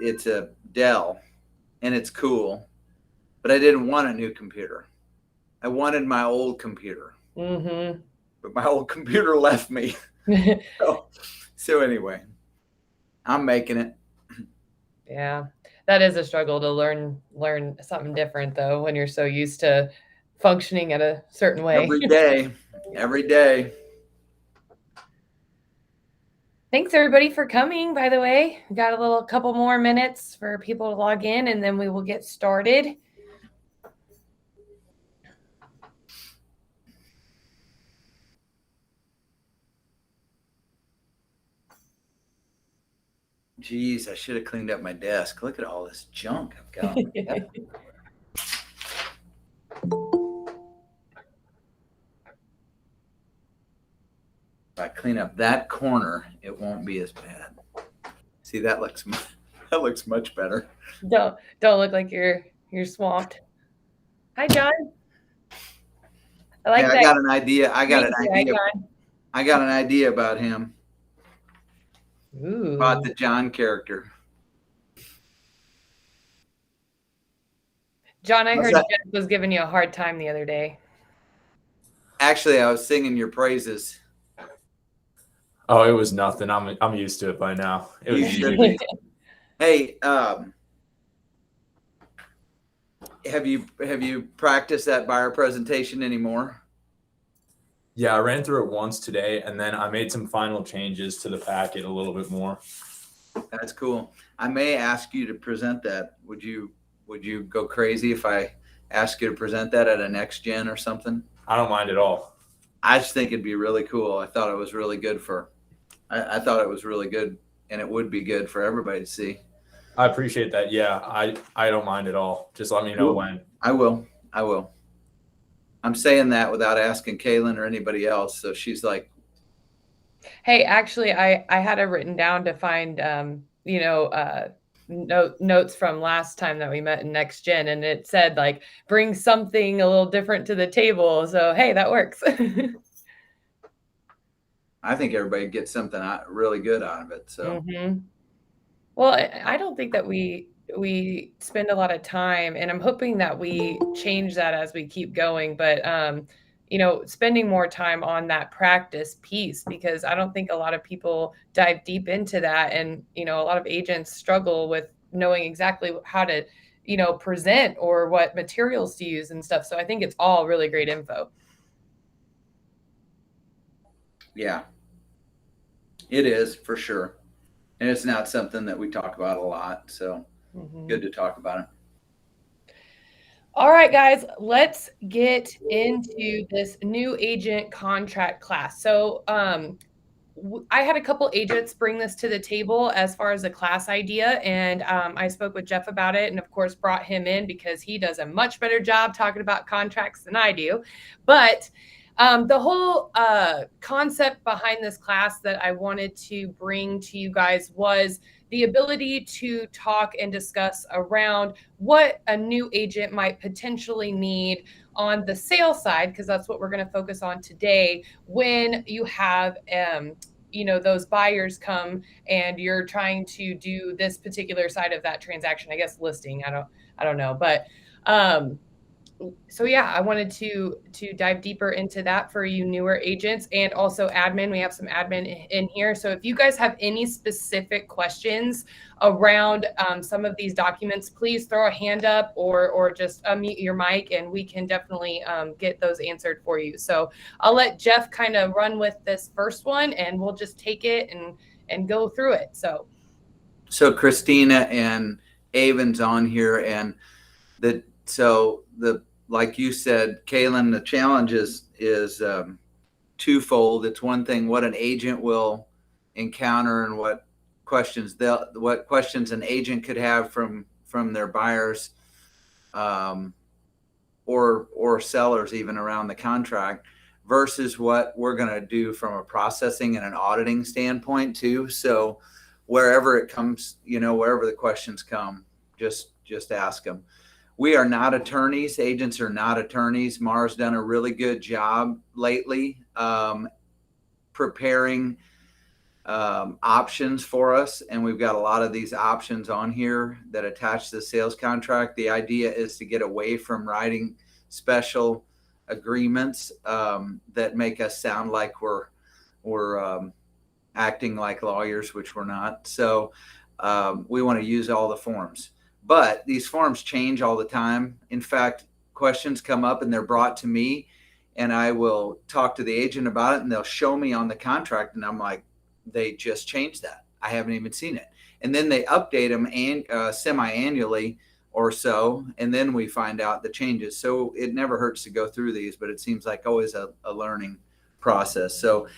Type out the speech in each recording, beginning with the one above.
it's a Dell, and it's cool, but I didn't want a new computer. I wanted my old computer, Mm-hmm. but my old computer left me. So anyway, I'm making it Yeah, that is a struggle to learn something different though when you're so used to functioning at a certain way. every day, every day. Thanks everybody for coming, by the way. We got a little couple more minutes for people to log in and then we will get started. Jeez, I should have cleaned up my desk. Look at all this junk I've got. If I clean up that corner, it won't be as bad. See, that looks much better. Don't look like you're swamped. Hi John. I Hey, like I that got an idea. green icon. I got an idea about him. About Ooh. the John character. John, I How's heard that? Jeff was giving you a hard time the other day. Actually, I was singing your praises. Oh, it was nothing. I'm used to it by now. It was You easy. should be. Hey, have you practiced that buyer presentation anymore? Yeah, I ran through it once today, and then I made some final changes to the packet a little bit more. That's cool. I may ask you to present that. Would you go crazy if I ask you to present that at a next gen or something? I don't mind at all. I just think it'd be really cool. I thought it was really good I thought it was really good, and it would be good for everybody to see. I appreciate that. Yeah, I don't mind at all. Just let me know when. I will. I'm saying that without asking Kaylin or anybody else. So she's like, Hey, actually, I had it written down to find notes from last time that we met in Next Gen, and it said like bring something a little different to the table. So hey, that works. I think everybody gets something really good out of it. So. Mm-hmm. Well, I don't think that we spend a lot of time, and I'm hoping that we change that as we keep going. But spending more time on that practice piece because I don't think a lot of people dive deep into that, and a lot of agents struggle with knowing exactly how to present or what materials to use and stuff. So I think it's all really great info. Yeah, it is for sure. And it's not something that we talk about a lot. So good to talk about it. All right, guys, let's get into this new agent contract class. So I had a couple agents bring this to the table as far as a class idea, and I spoke with Jeff about it and, of course, brought him in because he does a much better job talking about contracts than I do. But the whole concept behind this class that I wanted to bring to you guys was the ability to talk and discuss around what a new agent might potentially need on the sales side, because that's what we're going to focus on today when you have those buyers come and you're trying to do this particular side of that transaction, I guess listing, I don't know, but so yeah, I wanted to dive deeper into that for you newer agents, and also admin. We have some admin in here. So if you guys have any specific questions around some of these documents, please throw a hand up or just unmute your mic, and we can definitely get those answered for you. So I'll let Jeff kind of run with this first one, and we'll just take it and go through it. So Christina and Avon's on here, and like you said, Kaylin, the challenge is twofold. It's one thing what an agent will encounter and what questions an agent could have from their buyers, or sellers even around the contract, versus what we're going to do from a processing and an auditing standpoint too. So wherever it comes, wherever the questions come, just ask them. We are not attorneys. Agents are not attorneys. Mara's done a really good job lately preparing options for us, and we've got a lot of these options on here that attach to the sales contract. The idea is to get away from writing special agreements that make us sound like we're acting like lawyers, which we're not. So we want to use all the forms, but these forms change all the time. In fact, questions come up and they're brought to me, and I will talk to the agent about it, and they'll show me on the contract, and I'm like, they just changed that. I haven't even seen it. And then they update them semi-annually or so, and then we find out the changes. So it never hurts to go through these, but it seems like always a learning process. So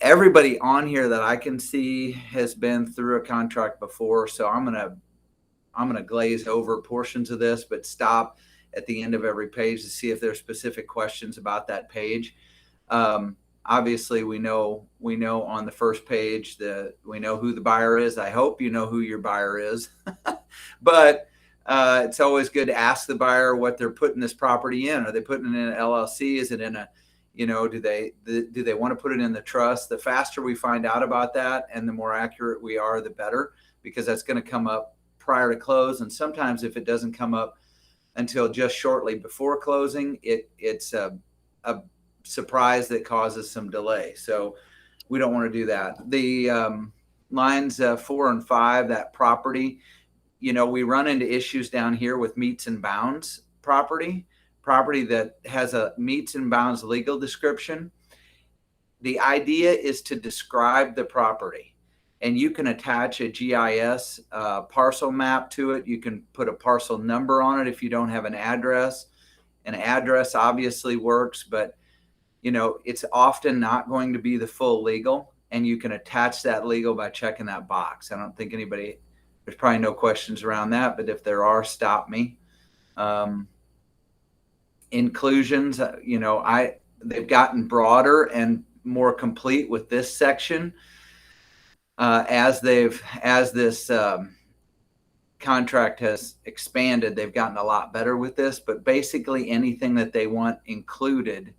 everybody on here that I can see has been through a contract before. So I'm gonna glaze over portions of this, but stop at the end of every page to see if there's specific questions about that page. Obviously, we know on the first page that we know who the buyer is. I hope you know who your buyer is, but it's always good to ask the buyer what they're putting this property in. Are they putting it in an LLC? Is it in a, do they want to put it in the trust? The faster we find out about that and the more accurate we are, the better, because that's going to come up prior to close. And sometimes if it doesn't come up until just shortly before closing, it's a surprise that causes some delay. So we don't want to do that. The lines 4 and 5, that property, we run into issues down here with meets and bounds property that has a meets and bounds legal description. The idea is to describe the property, and you can attach a GIS parcel map to it. You can put a parcel number on it if you don't have an address. An address obviously works, but it's often not going to be the full legal, and you can attach that legal by checking that box. I don't think there's probably no questions around that, but if there are, stop me. Inclusions, they've gotten broader and more complete with this section. As this contract has expanded, they've gotten a lot better with this, but basically anything that they want included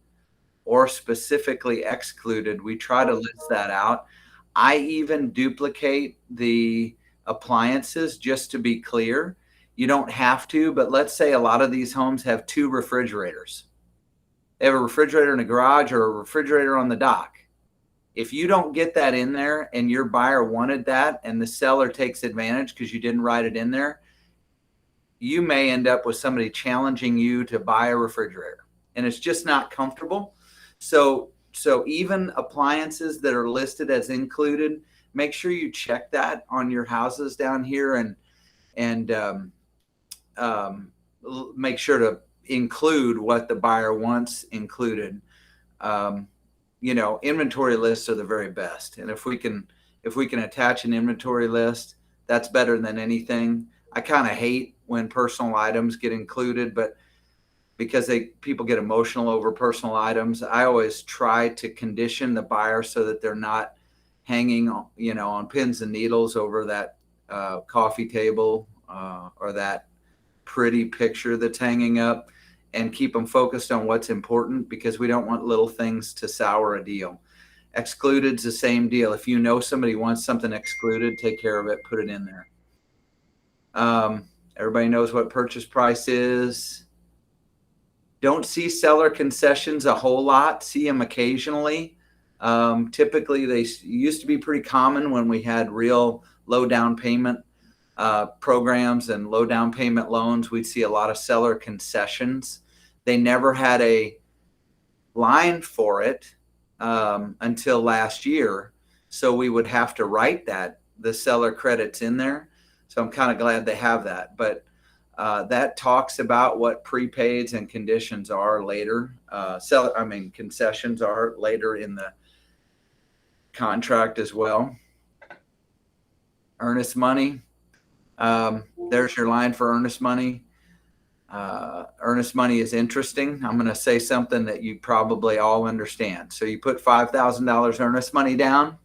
or specifically excluded, we try to list that out. I even duplicate the appliances just to be clear. You don't have to, but let's say a lot of these homes have 2 refrigerators. They have a refrigerator in the garage or a refrigerator on the dock. If you don't get that in there and your buyer wanted that and the seller takes advantage because you didn't write it in there, you may end up with somebody challenging you to buy a refrigerator, and it's just not comfortable. So even appliances that are listed as included, make sure you check that on your houses down here, and make sure to include what the buyer wants included. Inventory lists are the very best, and if we can attach an inventory list, that's better than anything. I kind of hate when personal items get included, but because people get emotional over personal items, I always try to condition the buyer so that they're not hanging, on pins and needles over that coffee table or that pretty picture that's hanging up, and keep them focused on what's important, because we don't want little things to sour a deal. Excluded's the same deal. If you know somebody wants something excluded, take care of it, put it in there. Everybody knows what purchase price is. Don't see seller concessions a whole lot. See them occasionally. Typically, they used to be pretty common when we had real low down payment programs and low down payment loans. We'd see a lot of seller concessions. They never had a line for it until last year, so we would have to write the seller credits in there. So I'm kind of glad they have that, but that talks about what prepaids and conditions are later. Concessions are later in the contract as well. Earnest money. There's your line for earnest money. Earnest money is interesting. I'm going to say something that you probably all understand. So you put $5,000 earnest money down.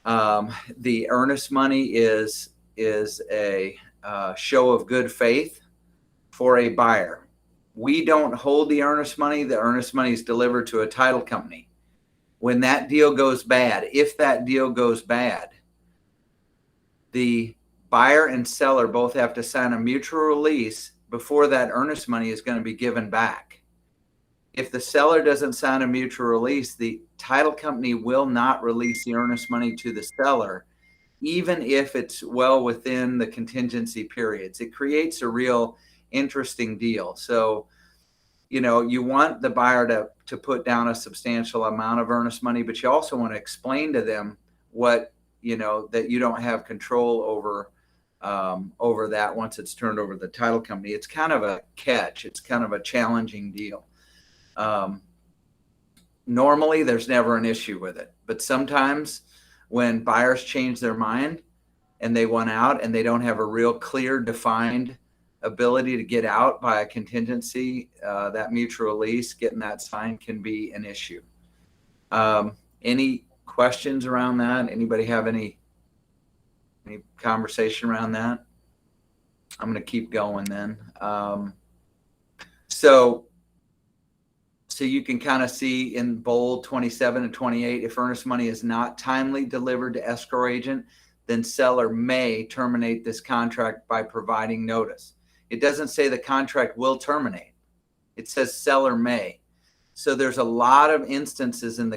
The earnest money is a show of good faith for a buyer. We don't hold the earnest money. The earnest money is delivered to a title company. When that deal goes bad, if that deal goes bad, the buyer and seller both have to sign a mutual release before that earnest money is going to be given back. If the seller doesn't sign a mutual release, the title company will not release the earnest money to the seller, even if it's well within the contingency periods. It creates a real interesting deal. So, you want the buyer to put down a substantial amount of earnest money, but you also want to explain to them what, that you don't have control over that once it's turned over to the title company. It's kind of a catch. It's kind of a challenging deal. Normally there's never an issue with it, but sometimes when buyers change their mind and they want out and they don't have a real clear defined ability to get out by a contingency, that mutual release, getting that signed can be an issue. Any questions around that? Anybody have any conversation around that? I'm going to keep going then. So you can kind of see in bold 27 and 28, if earnest money is not timely delivered to escrow agent, then seller may terminate this contract by providing notice. It doesn't say the contract will terminate. It says seller may. So there's a lot of instances in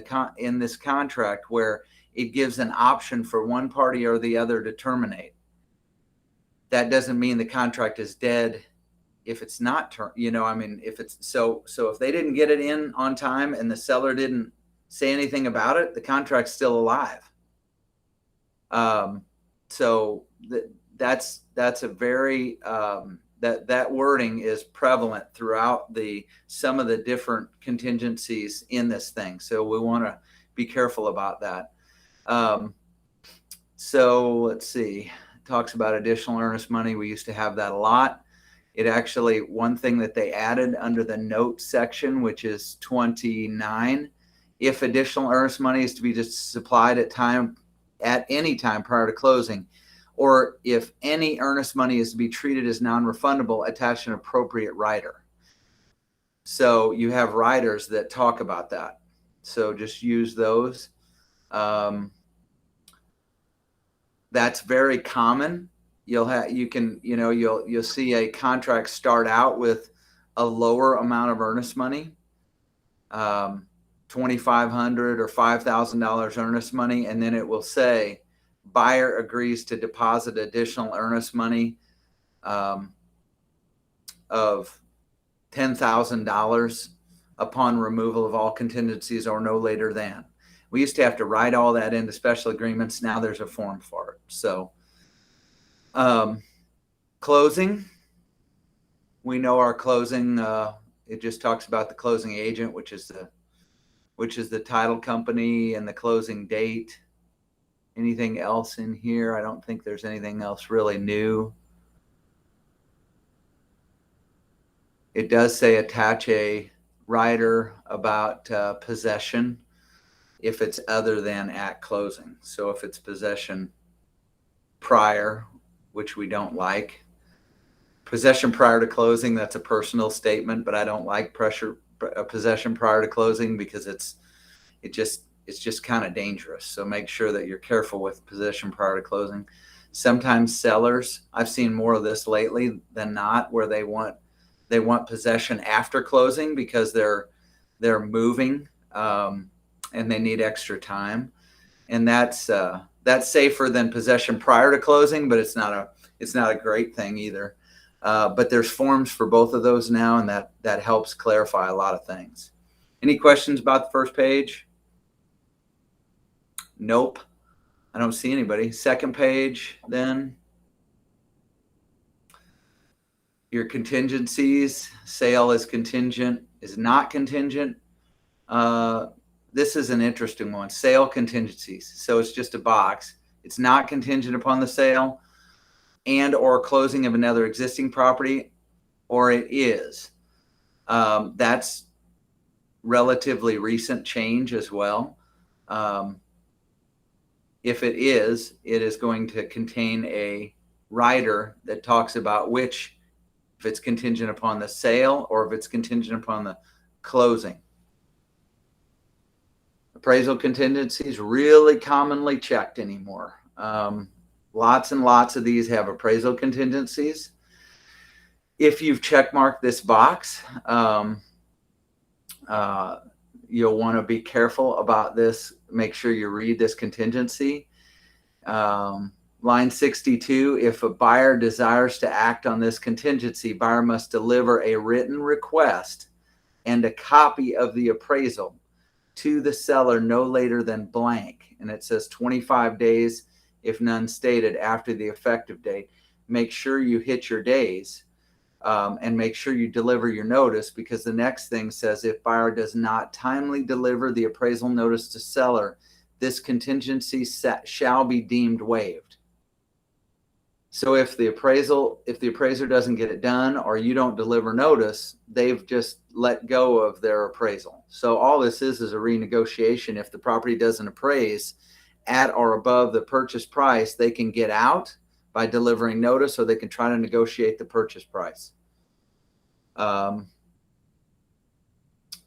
this contract where it gives an option for one party or the other to terminate. That doesn't mean the contract is dead if it's not if it's so if they didn't get it in on time and the seller didn't say anything about it, the contract's still alive. So that's a very that wording is prevalent throughout some of the different contingencies in this thing. So we want to be careful about that. So let's see, it talks about additional earnest money. We used to have that a lot. It actually, one thing that they added under the note section, which is 29, if additional earnest money is to be just supplied at any time prior to closing, or if any earnest money is to be treated as non-refundable, attach an appropriate rider. So you have riders that talk about that. So just use those. That's very common. You'll see a contract start out with a lower amount of earnest money, $2,500 or $5,000 earnest money, and then it will say buyer agrees to deposit additional earnest money of $10,000 upon removal of all contingencies or no later than. We used to have to write all that into special agreements. Now there's a form for it. So closing, we know our closing, it just talks about the closing agent, which is the title company, and the closing date. Anything else in here? I don't think there's anything else really new. It does say attach a rider about possession if it's other than at closing. So if it's possession prior, which we don't like. Possession prior to closing, that's a personal statement, but I don't like possession prior to closing because it's just kind of dangerous. So make sure that you're careful with possession prior to closing. Sometimes sellers, I've seen more of this lately than not, where they want possession after closing because they're moving and they need extra time, and that's safer than possession prior to closing, but it's not a great thing either. But there's forms for both of those now, and that helps clarify a lot of things. Any questions about the first page? Nope. I don't see anybody. Second page, then. Your contingencies, sale is contingent, is not contingent. This is an interesting one. Sale contingencies. So it's just a box. It's not contingent upon the sale and or closing of another existing property, or it is. That's relatively recent change as well. If it is going to contain a rider that talks about if it's contingent upon the sale or if it's contingent upon the closing. Appraisal contingencies really commonly checked anymore. Lots and lots of these have appraisal contingencies. If you've checkmarked this box, you'll want to be careful about this. Make sure you read this contingency. Line 62, if a buyer desires to act on this contingency, buyer must deliver a written request and a copy of the appraisal to the seller no later than blank. And it says 25 days, if none stated, after the effective date. Make sure you hit your days, and make sure you deliver your notice, because the next thing says, if buyer does not timely deliver the appraisal notice to seller, this contingency shall be deemed waived. So if the appraiser doesn't get it done, or you don't deliver notice, they've just let go of their appraisal. So all this is a renegotiation. If the property doesn't appraise at or above the purchase price, they can get out by delivering notice, or they can try to negotiate the purchase price.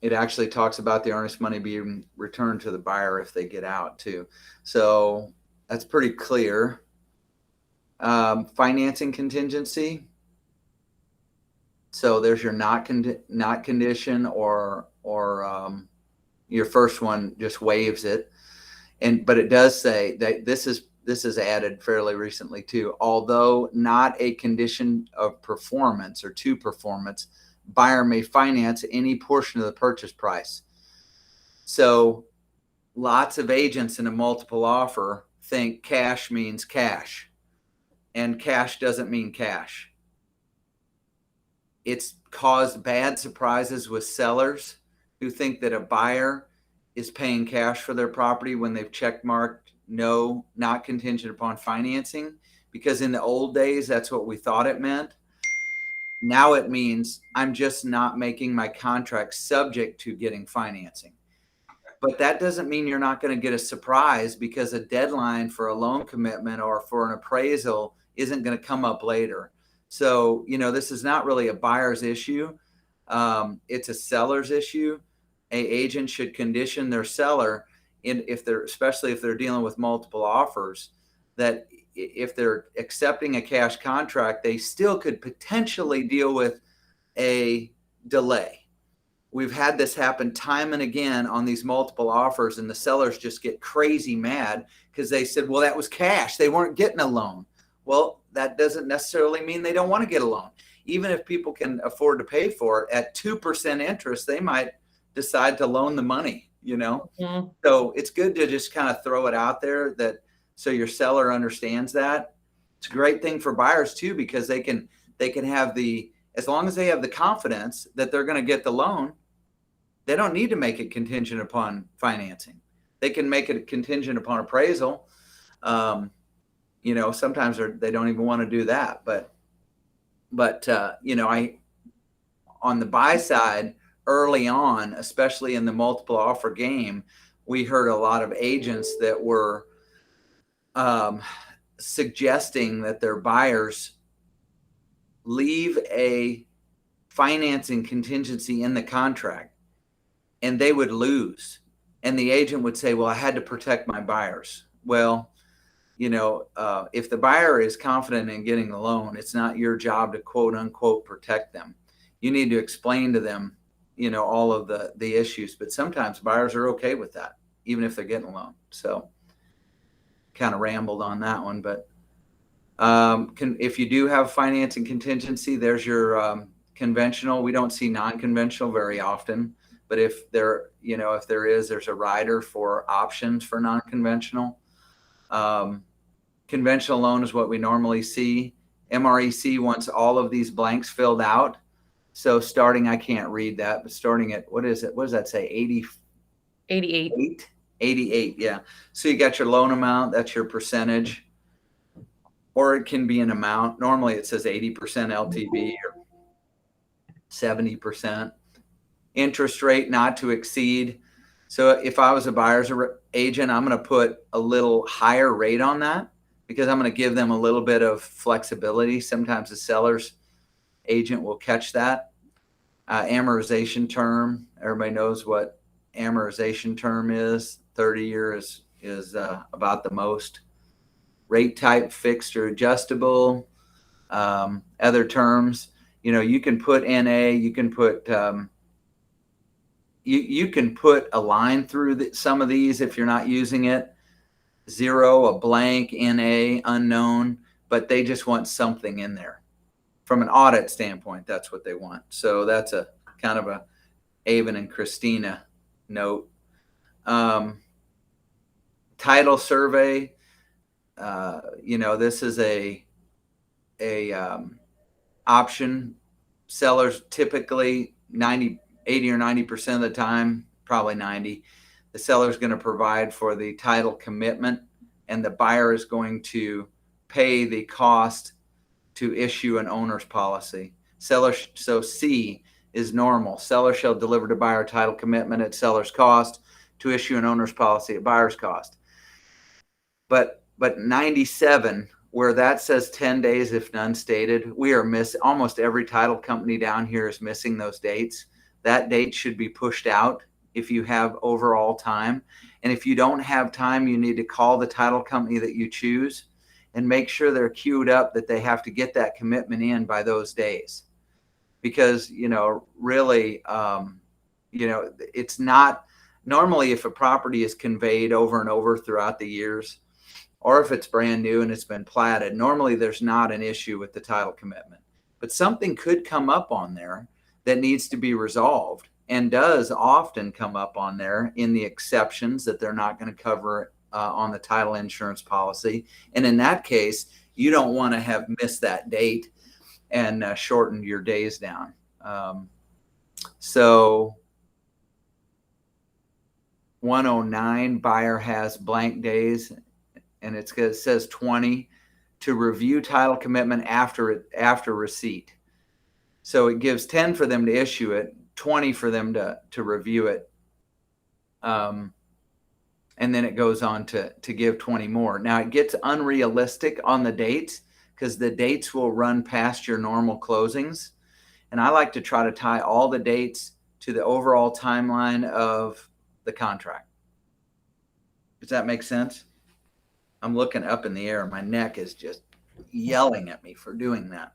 It actually talks about the earnest money being returned to the buyer if they get out too. So that's pretty clear. Financing contingency. So there's your not condition, or your first one just waives it. But it does say that this is added fairly recently too. Although not a condition of performance or to performance, buyer may finance any portion of the purchase price. So lots of agents in a multiple offer think cash means cash. And cash doesn't mean cash. It's caused bad surprises with sellers who think that a buyer is paying cash for their property when they've checkmarked no, not contingent upon financing, because in the old days, that's what we thought it meant. Now it means I'm just not making my contract subject to getting financing. But that doesn't mean you're not going to get a surprise, because a deadline for a loan commitment or for an appraisal isn't going to come up later. So, this is not really a buyer's issue. It's a seller's issue. An agent should condition their seller, especially if they're dealing with multiple offers, that if they're accepting a cash contract, they still could potentially deal with a delay. We've had this happen time and again on these multiple offers, and the sellers just get crazy mad because they said, well, that was cash. They weren't getting a loan. Well, that doesn't necessarily mean they don't want to get a loan. Even if people can afford to pay for it at 2% interest, they might decide to loan the money, Mm-hmm. So it's good to just kind of throw it out there, so your seller understands that. It's a great thing for buyers too, because they can have as long as they have the confidence that they're going to get the loan, they don't need to make it contingent upon financing. They can make it contingent upon appraisal. Sometimes they don't even want to do that, but on the buy side early on, especially in the multiple offer game, we heard a lot of agents that were suggesting that their buyers leave a financing contingency in the contract, and they would lose. And the agent would say, well, I had to protect my buyers. Well, if the buyer is confident in getting the loan, it's not your job to quote unquote protect them. You need to explain to them, all of the issues. But sometimes buyers are okay with that, even if they're getting a loan. So kind of rambled on that one. But if you do have financing contingency, there's your conventional. We don't see non-conventional very often. But if there is, there's a rider for options for non-conventional. Conventional loan is what we normally see. MREC wants all of these blanks filled out. So starting, I can't read that, but starting at, what is it? What does that say? 88. 88, yeah. So you got your loan amount, that's your percentage. Or it can be an amount. Normally it says 80% LTV or 70%. Interest rate not to exceed. So if I was a buyer's agent, I'm going to put a little higher rate on that, because I'm going to give them a little bit of flexibility. Sometimes the seller's agent will catch that. Amortization term, everybody knows what amortization term is, 30-year is about the most. Rate type, fixed or adjustable. Other terms, you can put NA, you can put you can put a line through some of these if you're not using it. 0, a blank, NA, unknown, but they just want something in there. From an audit standpoint, that's what they want. So that's a kind of a Avon and Christina note. Title survey. This is a option. Sellers typically 80 or 90% of the time, probably 90, the seller is going to provide for the title commitment, and the buyer is going to pay the cost to issue an owner's policy. So C is normal. Seller shall deliver to buyer title commitment at seller's cost to issue an owner's policy at buyer's cost. But 97, where that says 10 days if none stated, we are missing. Almost every title company down here is missing those dates. That date should be pushed out if you have overall time. And if you don't have time, you need to call the title company that you choose and make sure they're queued up, that they have to get that commitment in by those days. Because, really, it's not normally, if a property is conveyed over and over throughout the years, or if it's brand new and it's been platted, normally there's not an issue with the title commitment. But something could come up on there that needs to be resolved, and does often come up on there in the exceptions that they're not going to cover on the title insurance policy. And in that case, you don't want to have missed that date and shortened your days down. So 109, buyer has blank days, and it says 20 to review title commitment after receipt. So it gives 10 for them to issue it, 20 for them to review it. And then it goes on to give 20 more. Now it gets unrealistic on the dates, because the dates will run past your normal closings. And I like to try to tie all the dates to the overall timeline of the contract. Does that make sense? I'm looking up in the air. My neck is just yelling at me for doing that.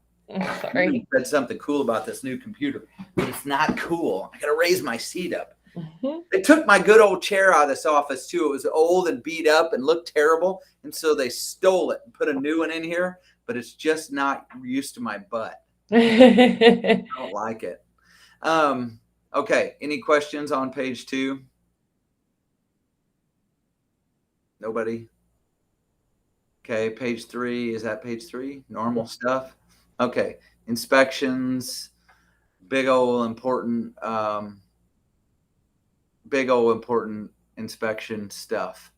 Sorry. You said something cool about this new computer, but it's not cool. I got to raise my seat up. Mm-hmm. They took my good old chair out of this office too. It was old and beat up and looked terrible. And so they stole it and put a new one in here, but it's just not used to my butt. I don't like it. Okay. Any questions on page 2? Nobody? Okay. Page 3. Is that page 3? Normal stuff. Okay. Inspections, big old important inspection stuff.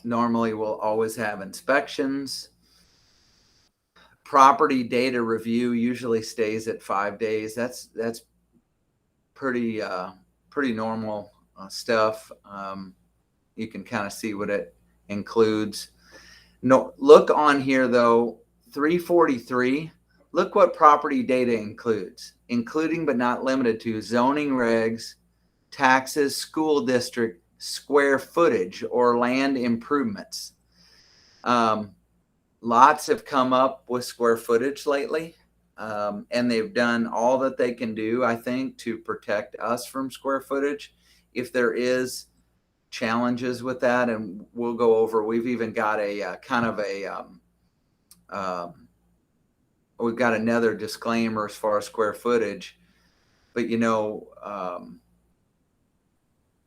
Normally we'll always have inspections. Property data review usually stays at 5 days. That's pretty normal stuff. You can kind of see what it includes. No, look on here though, 343. Look what property data includes, including but not limited to zoning regs, taxes, school district, square footage, or land improvements. Lots have come up with square footage lately, and they've done all that they can do, I think, to protect us from square footage. If there is challenges with that, and we'll go over, we've even got a we've got another disclaimer as far as square footage, but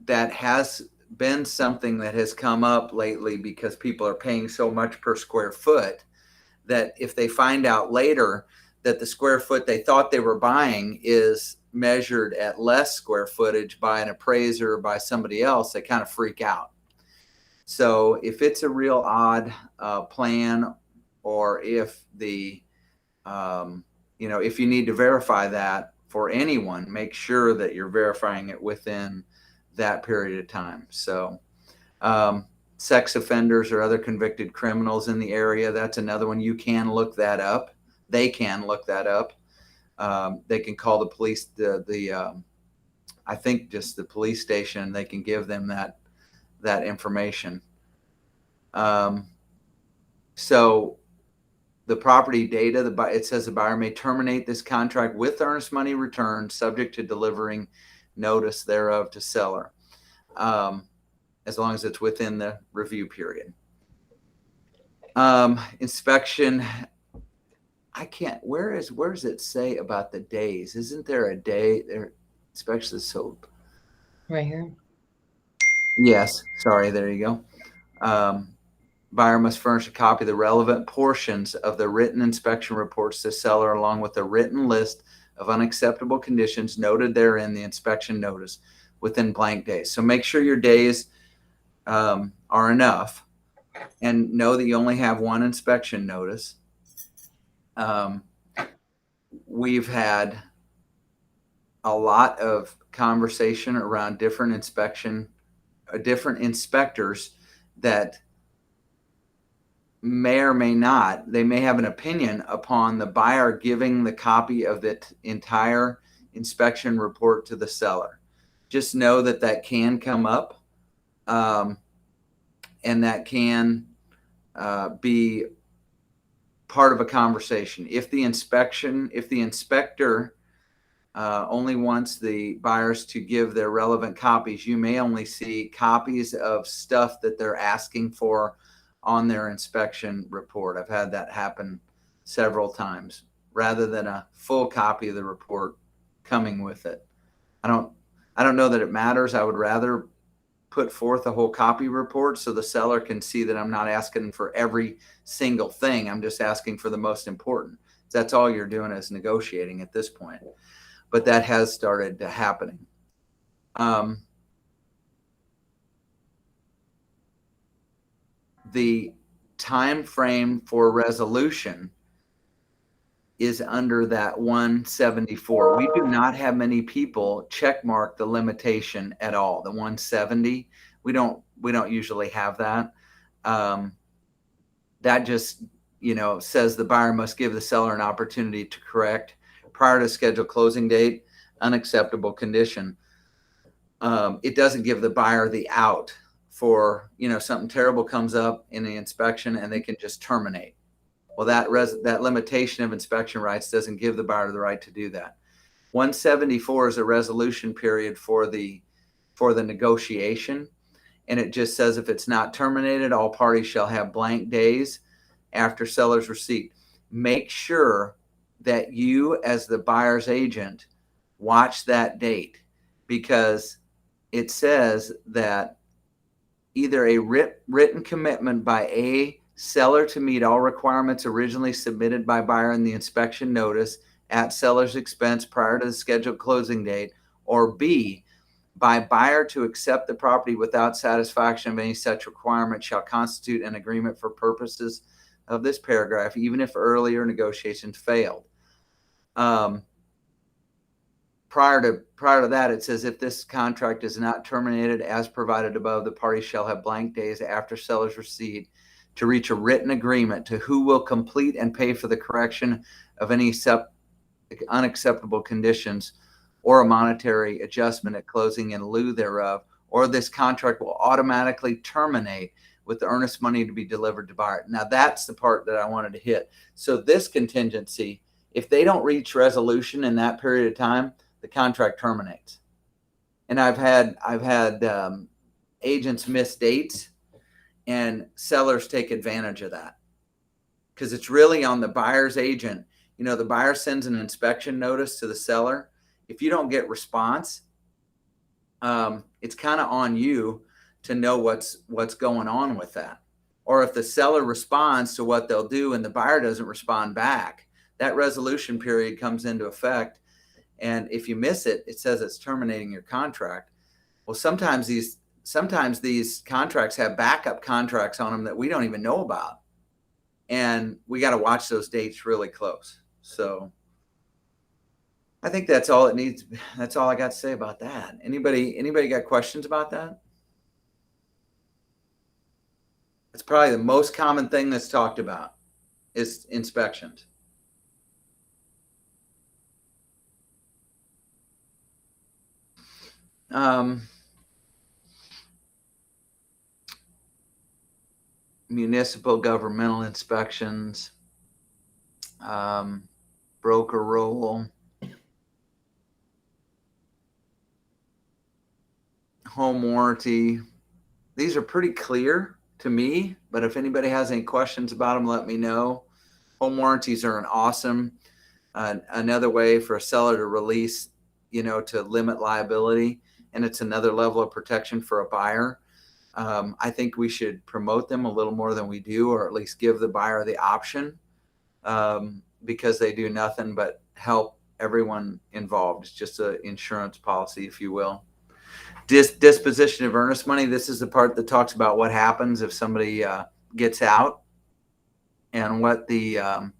that has been something that has come up lately because people are paying so much per square foot that if they find out later that the square foot they thought they were buying is measured at less square footage by an appraiser or by somebody else, they kind of freak out. So if it's a real odd plan, or if the if you need to verify that for anyone, make sure that you're verifying it within that period of time. So sex offenders or other convicted criminals in the area, that's another one. You can look that up. They can look that up. They can call the police, the I think just the police station, they can give them that information. So the property data, it says the buyer may terminate this contract with earnest money return, subject to delivering notice thereof to seller, as long as it's within the review period. Inspection. I can't. Where does it say about the days? Isn't there a day there? Inspection so. Right here. Yes. Sorry. There you go. Buyer must furnish a copy of the relevant portions of the written inspection reports to seller, along with a written list of unacceptable conditions noted therein the inspection notice within blank days. So make sure your days are enough, and know that you only have one inspection notice. We've had a lot of conversation around different inspectors that may or may not, they may have an opinion upon the buyer giving the copy of the entire inspection report to the seller. Just know that can come up, and that can be part of a conversation. If the inspector only wants the buyers to give their relevant copies, you may only see copies of stuff that they're asking for on their inspection report. I've had that happen several times, rather than a full copy of the report coming with it. I don't know that it matters. I would rather put forth a whole copy report so the seller can see that I'm not asking for every single thing. I'm just asking for the most important. That's all you're doing is negotiating at this point. But that has started happening. The time frame for resolution is under that 174. We do not have many people check mark the limitation at all. The 170, we don't usually have that. That just, says the buyer must give the seller an opportunity to correct prior to scheduled closing date unacceptable condition. It doesn't give the buyer the out for, something terrible comes up in the inspection and they can just terminate. Well, that limitation of inspection rights doesn't give the buyer the right to do that. 174 is a resolution period for the negotiation, and it just says if it's not terminated, all parties shall have blank days after seller's receipt. Make sure that you, as the buyer's agent, watch that date, because it says that either a written commitment by a seller to meet all requirements originally submitted by buyer in the inspection notice at seller's expense prior to the scheduled closing date, or B, by buyer to accept the property without satisfaction of any such requirement shall constitute an agreement for purposes of this paragraph, even if earlier negotiations failed. Prior to that, it says if this contract is not terminated as provided above, the parties shall have blank days after seller's receipt to reach a written agreement to who will complete and pay for the correction of any unacceptable conditions or a monetary adjustment at closing in lieu thereof, or this contract will automatically terminate with the earnest money to be delivered to buyer. Now that's the part that I wanted to hit. So this contingency, if they don't reach resolution in that period of time, the contract terminates. And I've had agents miss dates, and sellers take advantage of that, because it's really on the buyer's agent. The buyer sends an inspection notice to the seller. If you don't get response, it's kind of on you to know what's going on with that. Or if the seller responds to what they'll do and the buyer doesn't respond back, that resolution period comes into effect. And if you miss it, it says it's terminating your contract. Well, sometimes these contracts have backup contracts on them that we don't even know about. And we got to watch those dates really close. So I think that's all it needs. That's all I got to say about that. Anybody got questions about that? It's probably the most common thing that's talked about is inspections. Municipal governmental inspections, broker roll, home warranty. These are pretty clear to me, but if anybody has any questions about them, let me know. Home warranties are an awesome, another way for a seller to release, to limit liability. And it's another level of protection for a buyer. I think we should promote them a little more than we do, or at least give the buyer the option, because they do nothing but help everyone involved. It's just an insurance policy, if you will. Disposition of earnest money. This is the part that talks about what happens if somebody gets out, and what the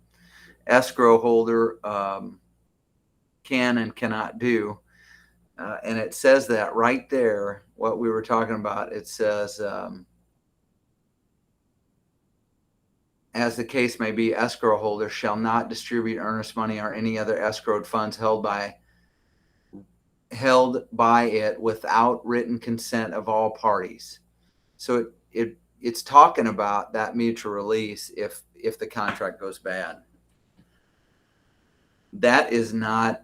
escrow holder can and cannot do. And it says that right there, what we were talking about. It says, as the case may be, escrow holder shall not distribute earnest money or any other escrowed funds held by it without written consent of all parties. So it's talking about that mutual release if the contract goes bad. That is not,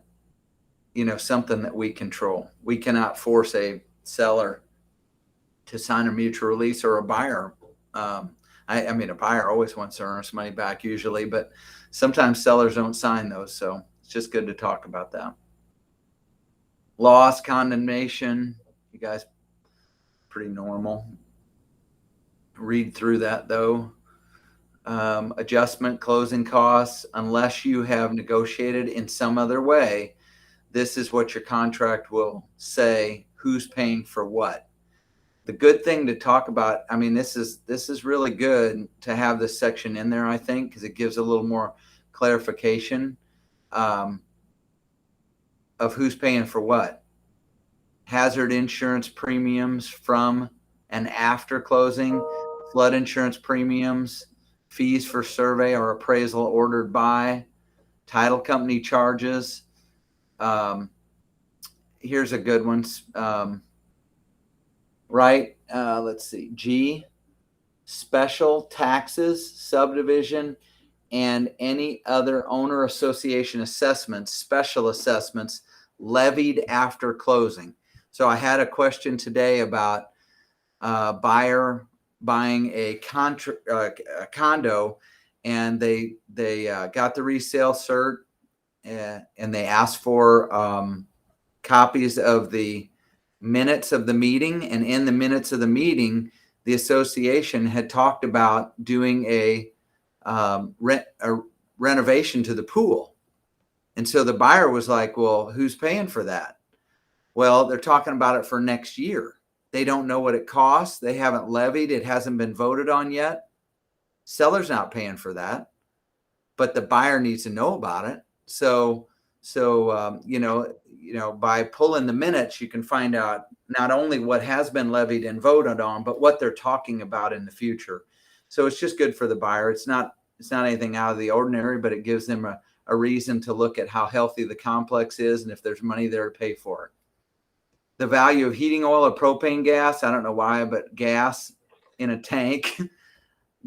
something that we control. We cannot force a seller to sign a mutual release, or a buyer. I mean, a buyer always wants their earnest money back usually, but sometimes sellers don't sign those. So it's just good to talk about that. Loss, condemnation, you guys, pretty normal. Read through that though. Adjustment, closing costs, unless you have negotiated in some other way, this is what your contract will say, who's paying for what. The good thing to talk about, I mean, this is really good to have this section in there, I think, because it gives a little more clarification of who's paying for what. Hazard insurance premiums from and after closing, flood insurance premiums, fees for survey or appraisal ordered by, title company charges. Here's a good one. Right. Let's see. G, special taxes, subdivision, and any other owner association assessments, special assessments levied after closing. So I had a question today about buyer buying a condo, and they got the resale cert, and they asked for copies of the minutes of the meeting. And in the minutes of the meeting, the association had talked about doing a renovation to the pool. And so the buyer was like, well, who's paying for that? Well, they're talking about it for next year. They don't know what it costs. They haven't levied. It hasn't been voted on yet. Seller's not paying for that, but the buyer needs to know about it. So by pulling the minutes, you can find out not only what has been levied and voted on, but what they're talking about in the future. So it's just good for the buyer. It's not anything out of the ordinary, but it gives them a reason to look at how healthy the complex is and if there's money there to pay for it. The value of heating oil or propane gas, I don't know why, but gas in a tank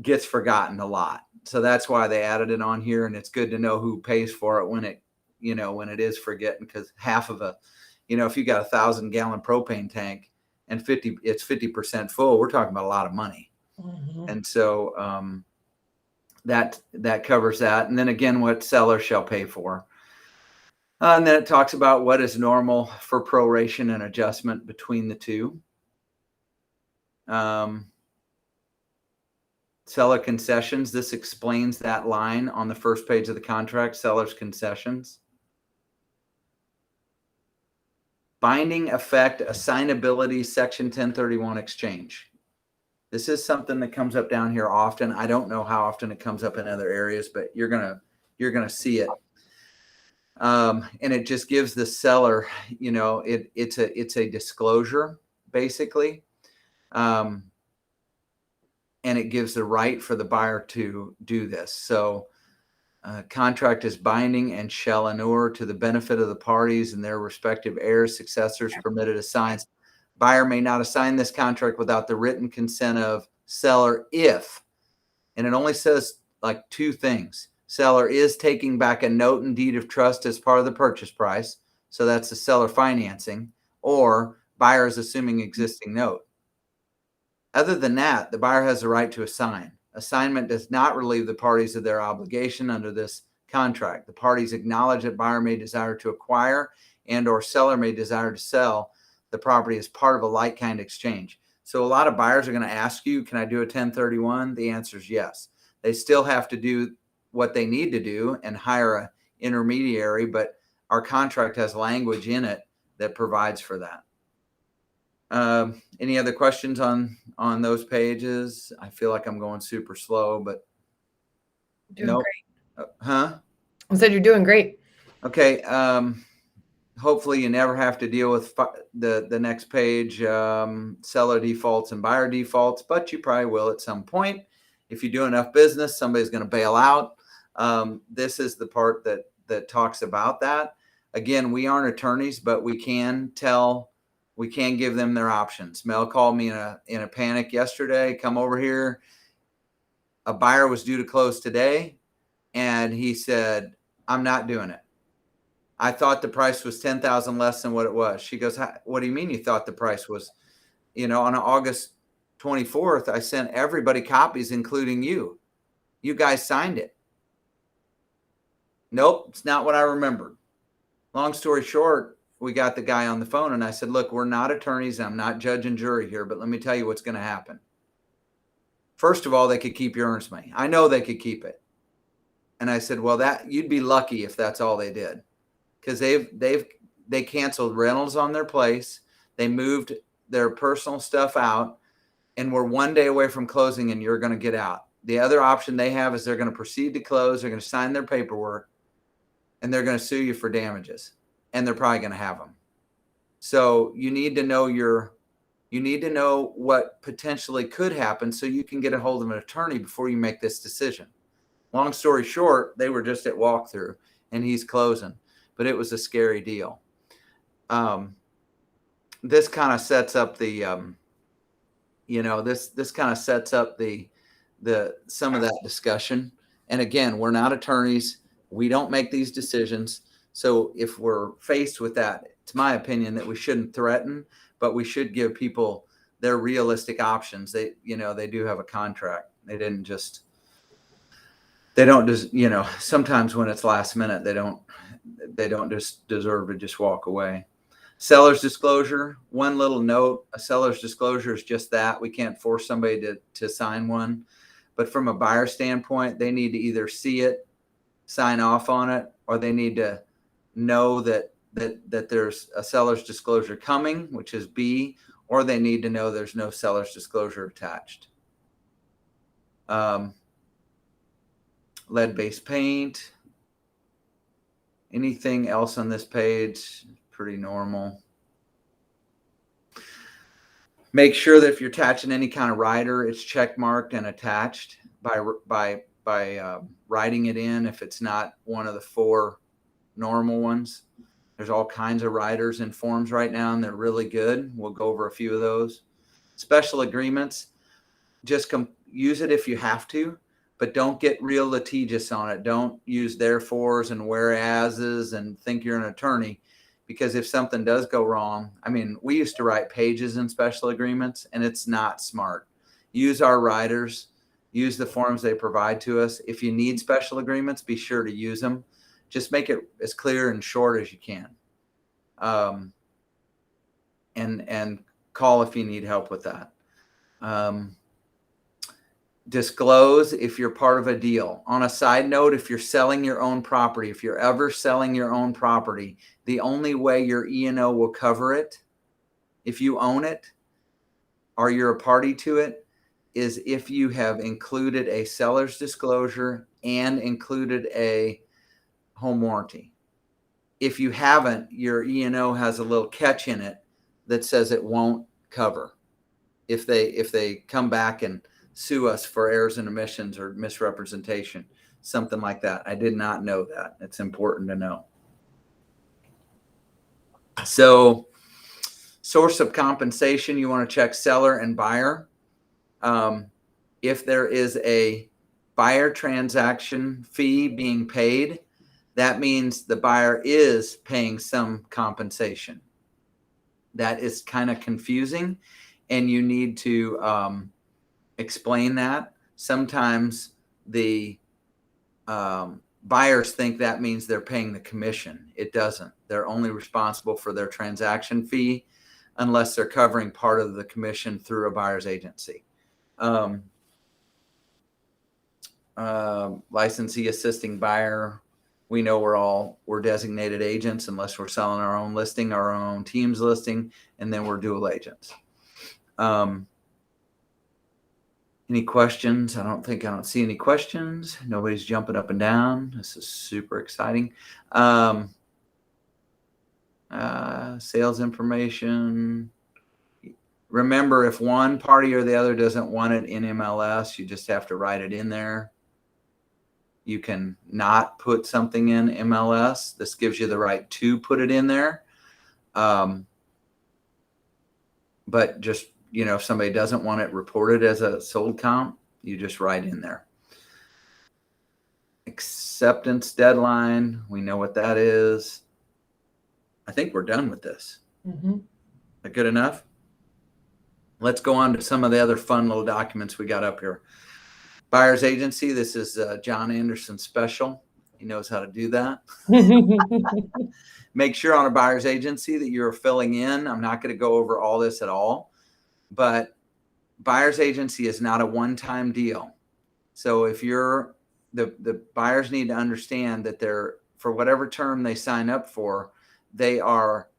gets forgotten a lot. So that's why they added it on here, and it's good to know who pays for it when it is forgetting, because half of if you got 1,000-gallon propane tank and it's 50% full, we're talking about a lot of money. Mm-hmm. And so that covers that. And then again, what seller shall pay for. And then it talks about what is normal for proration and adjustment between the two. Seller concessions. This explains that line on the first page of the contract, seller's concessions. Binding effect, assignability, section 1031 exchange. This is something that comes up down here often. I don't know how often it comes up in other areas, but you're gonna see it. And it just gives the seller, it's a disclosure basically. And it gives the right for the buyer to do this. So Contract is binding and shall inure to the benefit of the parties and their respective heirs, successors, permitted assigns. Buyer may not assign this contract without the written consent of seller if, and it only says like two things. Seller is taking back a note and deed of trust as part of the purchase price. So that's the seller financing, or buyer is assuming existing note. Other than that, the buyer has the right to assign. Assignment does not relieve the parties of their obligation under this contract. The parties acknowledge that buyer may desire to acquire and or seller may desire to sell the property as part of a like-kind exchange. So a lot of buyers are going to ask you, can I do a 1031? The answer is yes. They still have to do what they need to do and hire an intermediary, but our contract has language in it that provides for that. Any other questions on those pages? I feel like I'm going super slow, but Doing great. Huh? I said you're doing great. Okay. Hopefully you never have to deal with the next page, seller defaults and buyer defaults, but you probably will at some point. If you do enough business, somebody's going to bail out. This is the part that talks about that. Again, we aren't attorneys, but we can give them their options. Mel called me in a panic yesterday. Come over here. A buyer was due to close today, and he said, "I'm not doing it. I thought the price was $10,000 less than what it was." She goes, "What do you mean you thought the price was?" On August 24th, I sent everybody copies, including you. You guys signed it. Nope, it's not what I remembered. Long story short, we got the guy on the phone and I said, "Look, we're not attorneys. I'm not judge and jury here, but let me tell you what's going to happen. First of all, they could keep your earnest money. I know they could keep it." And I said, "Well, you'd be lucky if that's all they did, because they canceled rentals on their place. They moved their personal stuff out, and we're one day away from closing, and you're going to get out. The other option they have is they're going to proceed to close. They're going to sign their paperwork, and they're going to sue you for damages, and they're probably going to have them. So you need to know what potentially could happen so you can get a hold of an attorney before you make this decision." Long story short, they were just at walkthrough, and he's closing, but it was a scary deal. This kind of sets up the, this kind of sets up the some of that discussion. And again, we're not attorneys. We don't make these decisions. So if we're faced with that, it's my opinion that we shouldn't threaten, but we should give people their realistic options. They do have a contract. They don't just, sometimes when it's last minute, they don't just deserve to just walk away. Seller's disclosure, one little note, a seller's disclosure is just that. We can't force somebody to sign one. But from a buyer standpoint, they need to either see it, sign off on it, or they need to know that there's a seller's disclosure coming, which is B, or they need to know there's no seller's disclosure attached. Lead-based paint. Anything else on this page? Pretty normal. Make sure that if you're attaching any kind of rider, it's check marked and attached by writing it in. If it's not one of the 4 normal ones, there's all kinds of riders in forms right now, and they're really good. We'll go over a few of those. Special agreements, just use it if you have to, but don't get real litigious on it. Don't use therefores and whereases and think you're an attorney, because if something does go wrong, we used to write pages in special agreements, and it's not smart. Use our riders, use the forms they provide to us. If you need special agreements, be sure to use them. Just make it as clear and short as you can. And call if you need help with that. Disclose if you're part of a deal. On a side note, if you're selling your own property, if you're ever selling your own property, the only way your E&O will cover it, if you own it or you're a party to it, is if you have included a seller's disclosure and included a home warranty. If you haven't, your E&O has a little catch in it that says it won't cover. If they come back and sue us for errors and omissions or misrepresentation, something like that. I did not know that. It's important to know. So source of compensation, you want to check seller and buyer. If there is a buyer transaction fee being paid, that means the buyer is paying some compensation. That is kind of confusing, and you need to explain that. Sometimes the buyers think that means they're paying the commission. It doesn't. They're only responsible for their transaction fee unless they're covering part of the commission through a buyer's agency. Licensee assisting buyer, we know we're designated agents unless we're selling our own listing, our own team's listing, and then we're dual agents. Any questions? I don't see any questions. Nobody's jumping up and down. This is super exciting. Sales information. Remember, if one party or the other doesn't want it in MLS, you just have to write it in there. You can not put something in MLS. This gives you the right to put it in there. But just, if somebody doesn't want it reported as a sold count, you just write in there. Acceptance deadline. We know what that is. I think we're done with this. Mm-hmm. Is that good enough? Let's go on to some of the other fun little documents we got up here. Buyer's agency. This is John Anderson special. He knows how to do that. Make sure on a buyer's agency that you're filling in. I'm not going to go over all this at all, but buyer's agency is not a one-time deal. So if you're the buyers need to understand that they're, for whatever term they sign up for, they are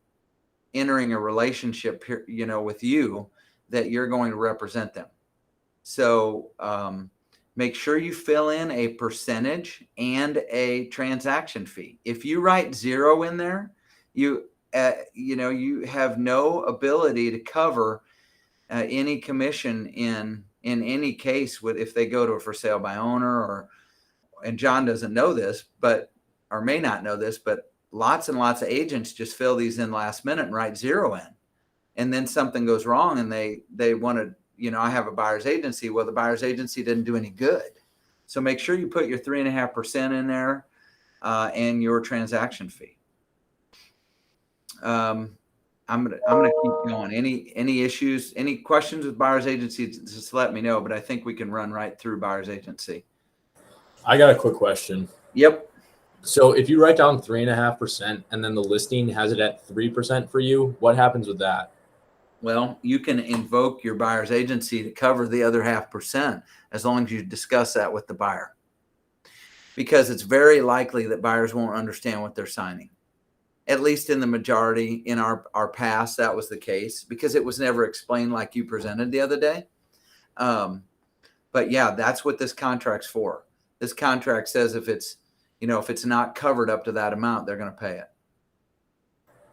entering a relationship, with you, that you're going to represent them. So make sure you fill in a percentage and a transaction fee. If you write 0 in there, you have no ability to cover any commission in any case if they go to a for sale by owner and John doesn't know this, or may not know this, but lots and lots of agents just fill these in last minute and write 0 in. And then something goes wrong and they want to, I have a buyer's agency. Well, the buyer's agency didn't do any good. So make sure you put your 3.5% in there and your transaction fee. I'm gonna keep going. Any issues, any questions with buyer's agency, just let me know, but I think we can run right through buyer's agency. I got a quick question. Yep. So if you write down 3.5% and then the listing has it at 3% for you, what happens with that? Well, you can invoke your buyer's agency to cover the other 0.5% as long as you discuss that with the buyer, because it's very likely that buyers won't understand what they're signing. At least in the majority, in our past, that was the case because it was never explained like you presented the other day. But yeah, that's what this contract's for. This contract says if it's not covered up to that amount, they're going to pay it.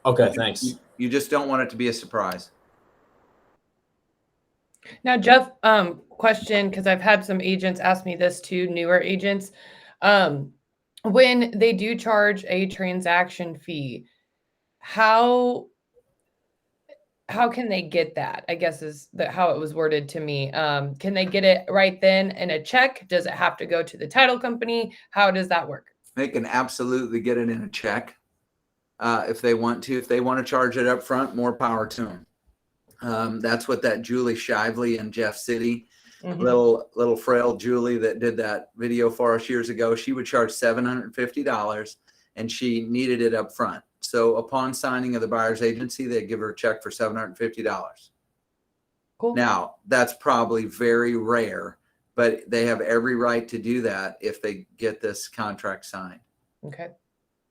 Okay, thanks. You just don't want it to be a surprise. Now, Jeff, question, because I've had some agents ask me this too, newer agents. When they do charge a transaction fee, how can they get that? I guess is how it was worded to me. Can they get it right then in a check? Does it have to go to the title company? How does that work? They can absolutely get it in a check if they want to. If they want to charge it up front, more power to them. That's what that Julie Shively in Jeff City, little frail Julie that did that video for us years ago, she would charge $750 and she needed it up front. So upon signing of the buyer's agency, they give her a check for $750. Cool. Now, that's probably very rare, but they have every right to do that if they get this contract signed. Okay.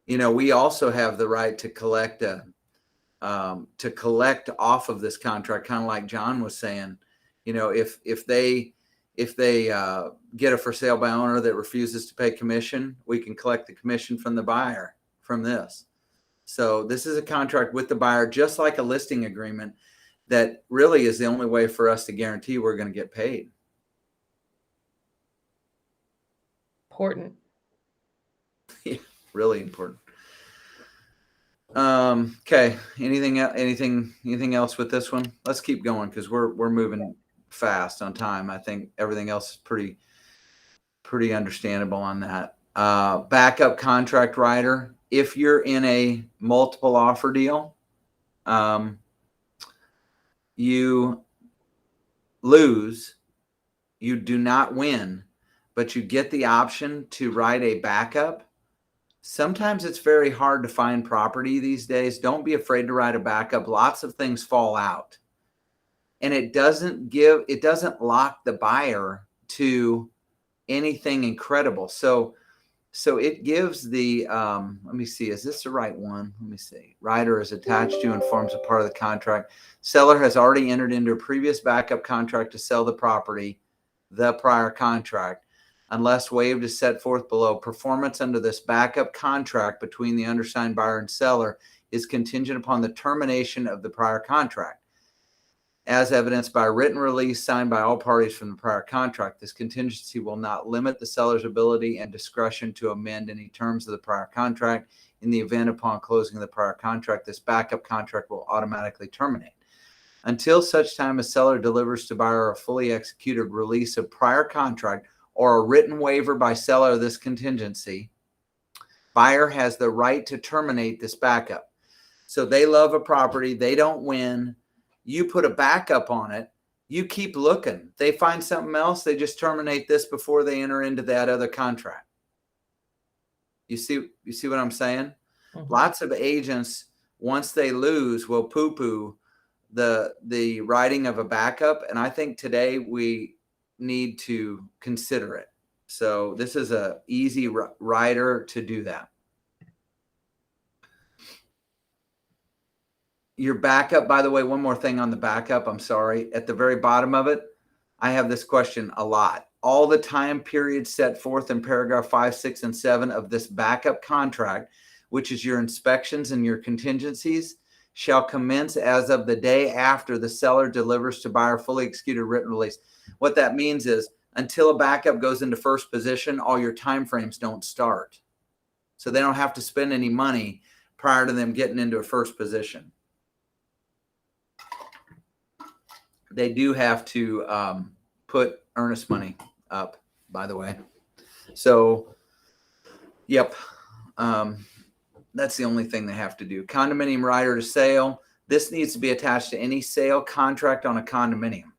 We also have the right to collect off of this contract, kind of like John was saying. If they get a for sale by owner that refuses to pay commission, we can collect the commission from the buyer from this. So this is a contract with the buyer, just like a listing agreement, that really is the only way for us to guarantee we're going to get paid. Important. Really important. Okay. Anything else with this one? Let's keep going because we're moving fast on time. I think everything else is pretty understandable on that. Backup contract writer. If you're in a multiple offer deal, you lose, you do not win, but you get the option to write a backup. Sometimes it's very hard to find property these days. Don't be afraid to write a backup. Lots of things fall out. And it doesn't lock the buyer to anything incredible. So it gives the, let me see, is this the right one? Let me see. Writer is attached to and forms a part of the contract. Seller has already entered into a previous backup contract to sell the property, the prior contract, unless waived as set forth below. Performance under this backup contract between the undersigned buyer and seller is contingent upon the termination of the prior contract, as evidenced by a written release signed by all parties from the prior contract. This contingency will not limit the seller's ability and discretion to amend any terms of the prior contract. In the event upon closing of the prior contract, this backup contract will automatically terminate. Until such time as seller delivers to buyer a fully executed release of prior contract or a written waiver by seller of this contingency, buyer has the right to terminate this backup. So they love a property, they don't win. You put a backup on it, you keep looking. They find something else, they just terminate this before they enter into that other contract. You see what I'm saying? Mm-hmm. Lots of agents, once they lose, will poo-poo the writing of a backup. And I think today we need to consider it. So this is a easy writer to do that. Your backup, by the way, one more thing on the backup. I'm sorry. At the very bottom of it, I have this question a lot. All the time periods set forth in paragraph 5, 6, and 7 of this backup contract, which is your inspections and your contingencies, shall commence as of the day after the seller delivers to buyer fully executed written release. What that means is until a backup goes into first position, all your time frames don't start. So they don't have to spend any money prior to them getting into a first position. They do have to put earnest money up, by the way. So, yep. That's the only thing they have to do. Condominium rider to sale. This needs to be attached to any sale contract on a condominium.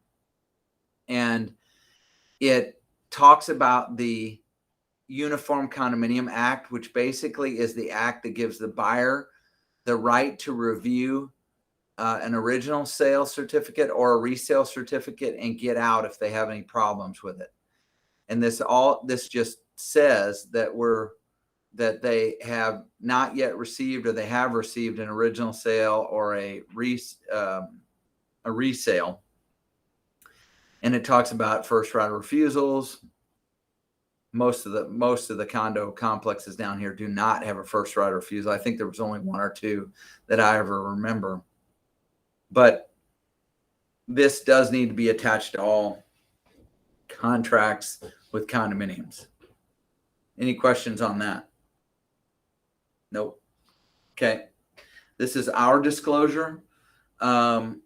And it talks about the Uniform Condominium Act, which basically is the act that gives the buyer the right to review an original sale certificate or a resale certificate and get out if they have any problems with it. And this just says that they have not yet received, or they have received an original sale or a resale. And it talks about first right of refusals. Most of the condo complexes down here do not have a first right of refusal. I think there was only one or two that I ever remember. But this does need to be attached to all contracts with condominiums. Any questions on that? Nope. Okay. This is our disclosure,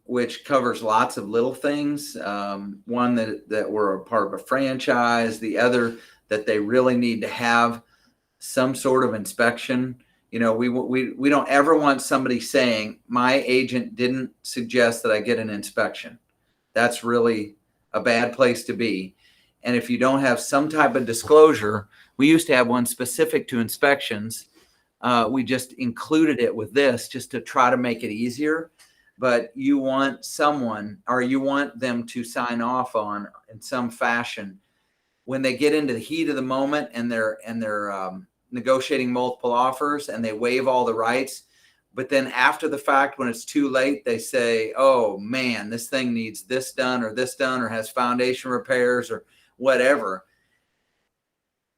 which covers lots of little things. One that we're a part of a franchise. The other that they really need to have some sort of inspection. You know, we don't ever want somebody saying, my agent didn't suggest that I get an inspection. That's really a bad place to be. And if you don't have some type of disclosure, we used to have one specific to inspections. We just included it with this just to try to make it easier. But you want someone, or you want them to sign off on in some fashion when they get into the heat of the moment and they're negotiating multiple offers and they waive all the rights. But then after the fact, when it's too late, they say, oh man, this thing needs this done or has foundation repairs or whatever.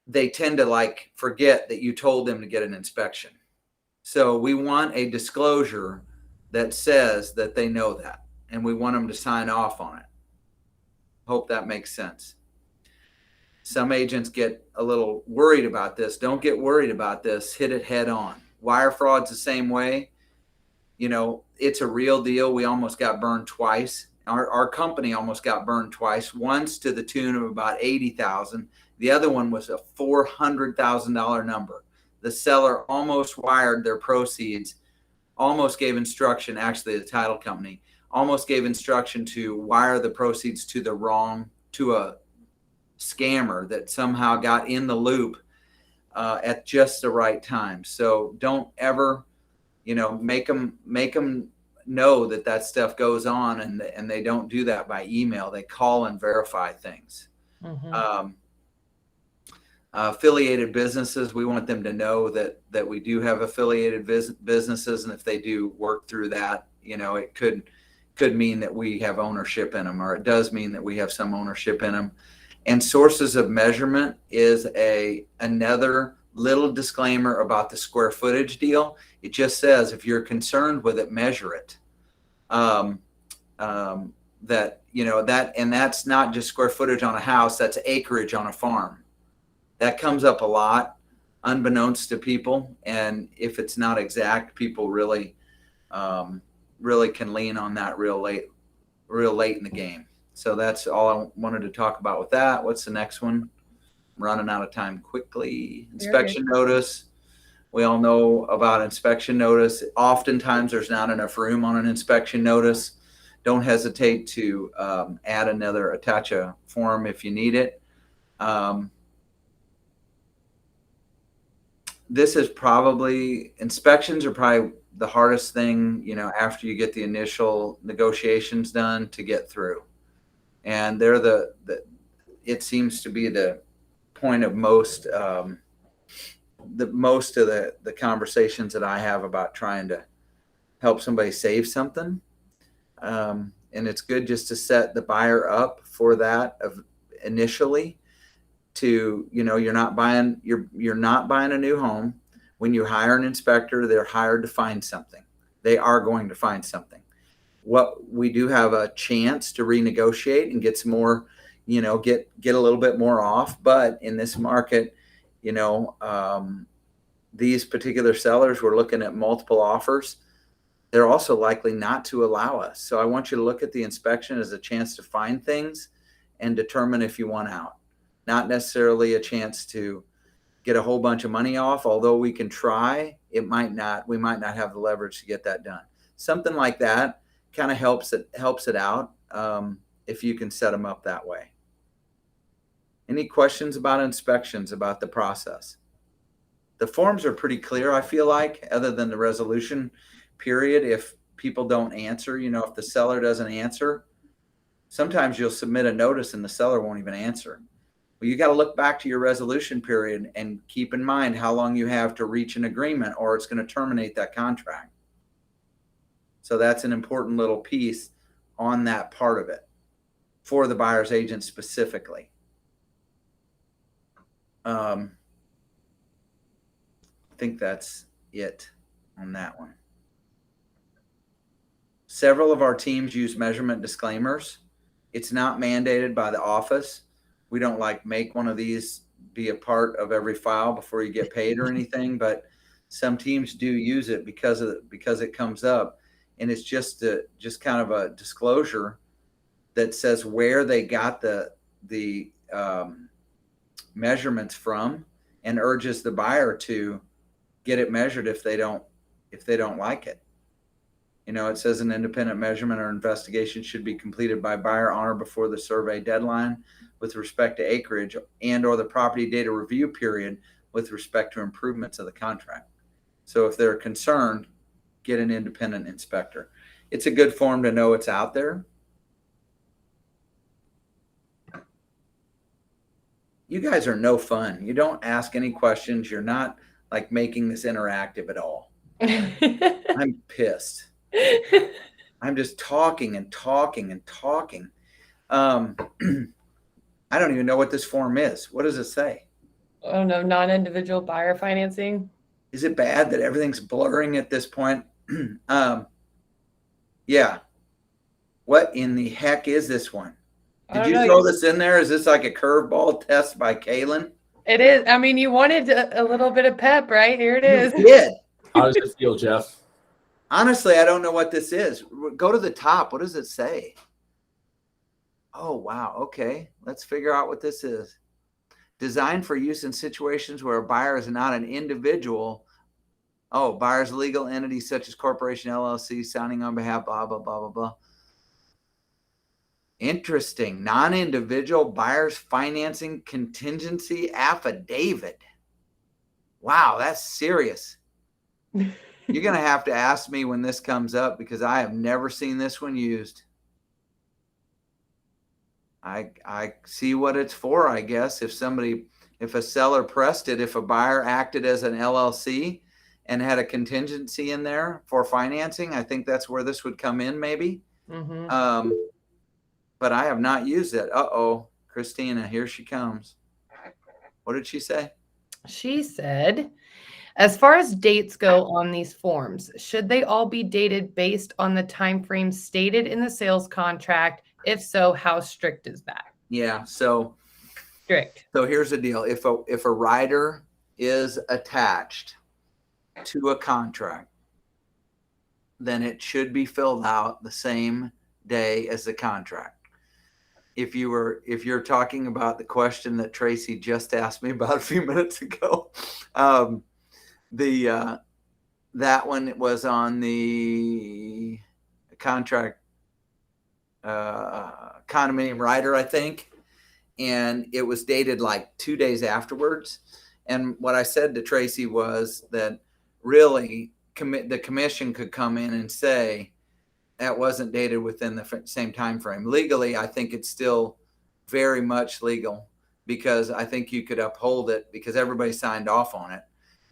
They tend to forget that you told them to get an inspection. So we want a disclosure that says that they know that, and we want them to sign off on it. Hope that makes sense. Some agents get a little worried about this. Don't get worried about this. Hit it head on. Wire fraud's the same way. You know, it's a real deal. We almost got burned twice. Our company almost got burned twice. Once to the tune of about $80,000. The other one was a $400,000 number. The seller almost wired their proceeds, almost gave instruction, actually the title company, almost gave instruction to wire the proceeds to a scammer that somehow got in the loop at just the right time. So don't ever, make them know that stuff goes on, and they don't do that by email. They call and verify things. Mm-hmm. Affiliated businesses, we want them to know that we do have affiliated businesses, and if they do work through that, it could mean that we have ownership in them, or it does mean that we have some ownership in them. And sources of measurement is another little disclaimer about the square footage deal. It just says, if you're concerned with it, measure it. That's not just square footage on a house, that's acreage on a farm. That comes up a lot, unbeknownst to people. And if it's not exact, people really can lean on that real late in the game. So that's all I wanted to talk about with that. What's the next one? I'm running out of time quickly. Inspection notice. We all know about inspection notice. Oftentimes there's not enough room on an inspection notice. Don't hesitate to attach a form if you need it. Inspections are probably the hardest thing, after you get the initial negotiations done, to get through. And they're it seems to be the point of most of the conversations that I have about trying to help somebody save something. And it's good just to set the buyer up for that initially. You're not buying a new home. When you hire an inspector, they're hired to find something. They are going to find something. What we do have a chance to renegotiate and get some more, get a little bit more off. But in this market, these particular sellers were looking at multiple offers. They're also likely not to allow us. So I want you to look at the inspection as a chance to find things and determine if you want out. Not necessarily a chance to get a whole bunch of money off, although we can try. We might not have the leverage to get that done. Something like that kind of helps it out if you can set them up that way. Any questions about inspections, about the process? The forms are pretty clear, I feel like, other than the resolution period. If people don't answer, if the seller doesn't answer, sometimes you'll submit a notice and the seller won't even answer. Well, you got to look back to your resolution period and keep in mind how long you have to reach an agreement, or it's going to terminate that contract. So that's an important little piece on that part of it for the buyer's agent specifically. I think that's it on that one. Several of our teams use measurement disclaimers. It's not mandated by the office. We don't make one of these be a part of every file before you get paid or anything, but some teams do use it because it comes up, and it's just kind of a disclosure that says where they got the measurements from, and urges the buyer to get it measured if they don't like it. It says an independent measurement or investigation should be completed by buyer on or before the survey deadline with respect to acreage and or the property data review period with respect to improvements of the contract. So if they're concerned, get an independent inspector. It's a good form to know it's out there. You guys are no fun. You don't ask any questions. You're not making this interactive at all. I'm pissed. I'm just talking and talking and talking. I don't even know what this form is. What does it say? I don't know. Non-individual buyer financing. Is it bad that everything's blurring at this point? Yeah. What in the heck is this one? I Did don't you know. throw this in there? Is this like a curveball test by Kaylin? It is. I mean, you wanted a little bit of pep, right? Here it is. You did. How does it feel, Jeff? Honestly, I don't know what this is. Go to the top. What does it say? Oh, wow. Okay. Let's figure out what this is. Designed for use in situations where a buyer is not an individual. Oh, buyer's legal entity such as corporation, LLC, signing on behalf, blah, blah, blah, blah, blah. Interesting. Non-individual buyer's financing contingency affidavit. Wow, that's serious. You're going to have to ask me when this comes up because I have never seen this one used. I see what it's for, I guess. If a seller pressed it, if a buyer acted as an LLC and had a contingency in there for financing, I think that's where this would come in maybe. Mm-hmm. But I have not used it. Uh-oh, Christina, here she comes. What did she say? She said, as far as dates go on these forms, should they all be dated based on the time frame stated in the sales contract? If so, how strict is that? Yeah, so Strict. So here's the deal. If a rider is attached to a contract, then it should be filled out the same day as the contract. If you're talking about the question that Tracy just asked me about a few minutes ago, that one was on the contract condominium rider, I think, and it was dated like 2 days afterwards. And what I said to Tracy was that really the commission could come in and say that wasn't dated within the same time frame. Legally, I think it's still very much legal because I think you could uphold it because everybody signed off on it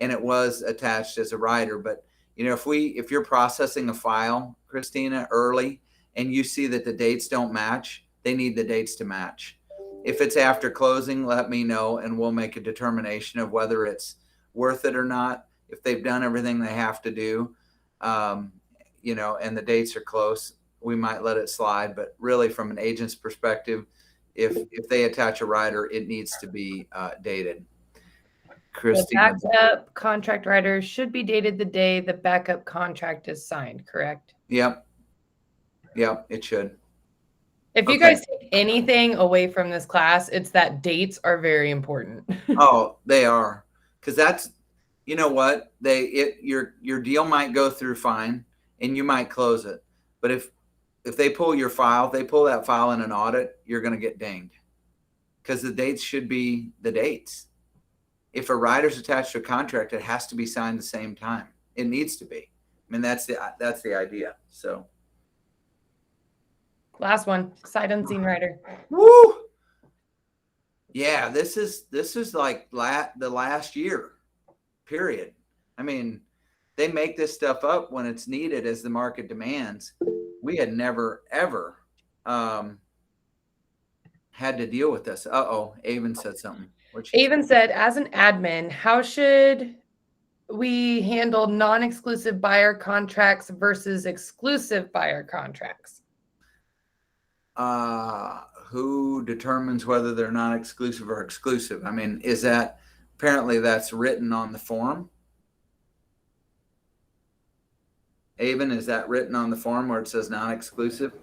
and it was attached as a rider. But if you're processing a file, Christina, early and you see that the dates don't match, they need the dates to match. If it's after closing, let me know and we'll make a determination of whether it's worth it or not. If they've done everything they have to do, and the dates are close, we might let it slide. But really, from an agent's perspective, if they attach a rider, it needs to be dated. Christina. The backup contract rider should be dated the day the backup contract is signed, correct? Yep, it should. If you guys take anything away from this class, it's that dates are very important. Oh, they are. Because that's, you know what? Your deal might go through fine and you might close it. But if they pull your file, if they pull that file in an audit, you're going to get dinged. Because the dates should be the dates. If a rider's attached to a contract, it has to be signed the same time. It needs to be. I mean, that's the idea. So. Last one, sight unseen rider. Woo! Yeah, this is like the last year, period. I mean, they make this stuff up when it's needed as the market demands. We had never, ever had to deal with this. Avon said something. Avon said, as an admin, how should we handle non-exclusive buyer contracts versus exclusive buyer contracts? Who determines whether they're non-exclusive or exclusive? I mean, apparently that's written on the form? Avon, is that written on the form where it says non-exclusive?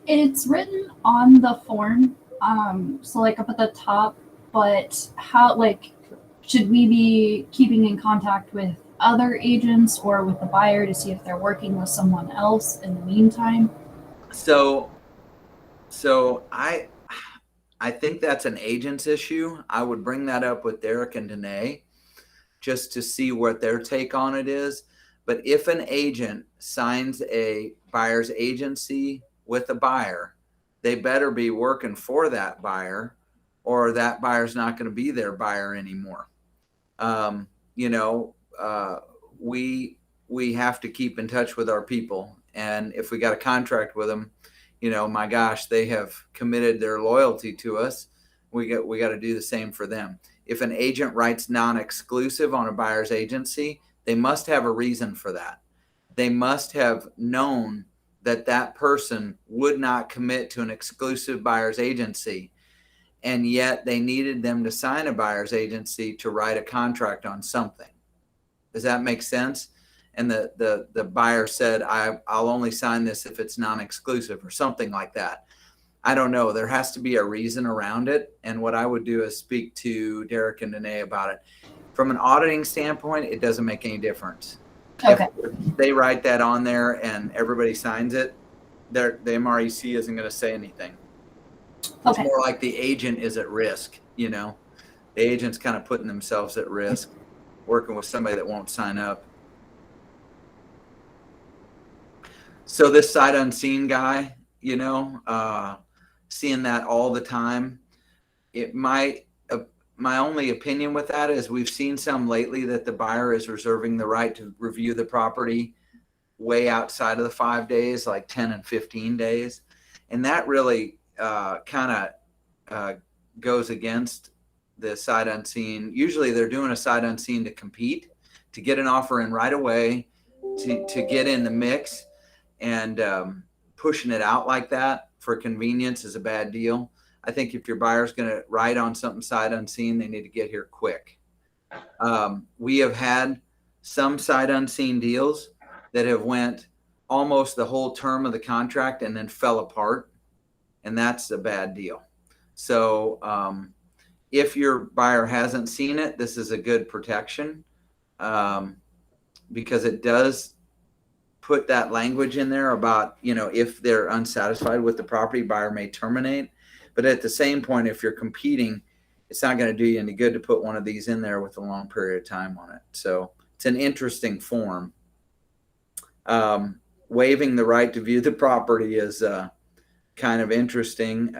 It's written on the form, so like up at the top, but how, should we be keeping in contact with other agents or with the buyer to see if they're working with someone else in the meantime? So I think that's an agent's issue. I would bring that up with Derek and Danae just to see what their take on it is. But if an agent signs a buyer's agency with a buyer, they better be working for that buyer or that buyer's not going to be their buyer anymore. We have to keep in touch with our people. And if we got a contract with them, my gosh, they have committed their loyalty to us. We got to do the same for them. If an agent writes non-exclusive on a buyer's agency, they must have a reason for that. They must have known that person would not commit to an exclusive buyer's agency, and yet they needed them to sign a buyer's agency to write a contract on something. Does that make sense? And the buyer said, I'll only sign this if it's non-exclusive or something like that. I don't know. There has to be a reason around it. And what I would do is speak to Derek and Danae about it. From an auditing standpoint, it doesn't make any difference. Okay. If they write that on there and everybody signs it, the MREC isn't going to say anything. It's Okay. more like the agent is at risk, you know. The agent's kind of putting themselves at risk, working with somebody that won't sign up. So this sight unseen guy, you know, seeing that all the time, it might, my only opinion with that is we've seen some lately that the buyer is reserving the right to review the property way outside of the 5 days, like 10 and 15 days. And that really kind of goes against the sight unseen. Usually they're doing a sight unseen to compete, to get an offer in right away, to get in the mix, and pushing it out like that for convenience is a bad deal. I think if your buyer's going to write on something sight unseen, they need to get here quick. We have had some sight unseen deals that have went almost the whole term of the contract and then fell apart, and that's a bad deal. So if your buyer hasn't seen it, this is a good protection, because it does put that language in there about, you know, if they're unsatisfied with the property, buyer may terminate. But at the same point, if you're competing, it's not going to do you any good to put one of these in there with a long period of time on it. So it's an interesting form. Waiving the right to view the property is kind of interesting.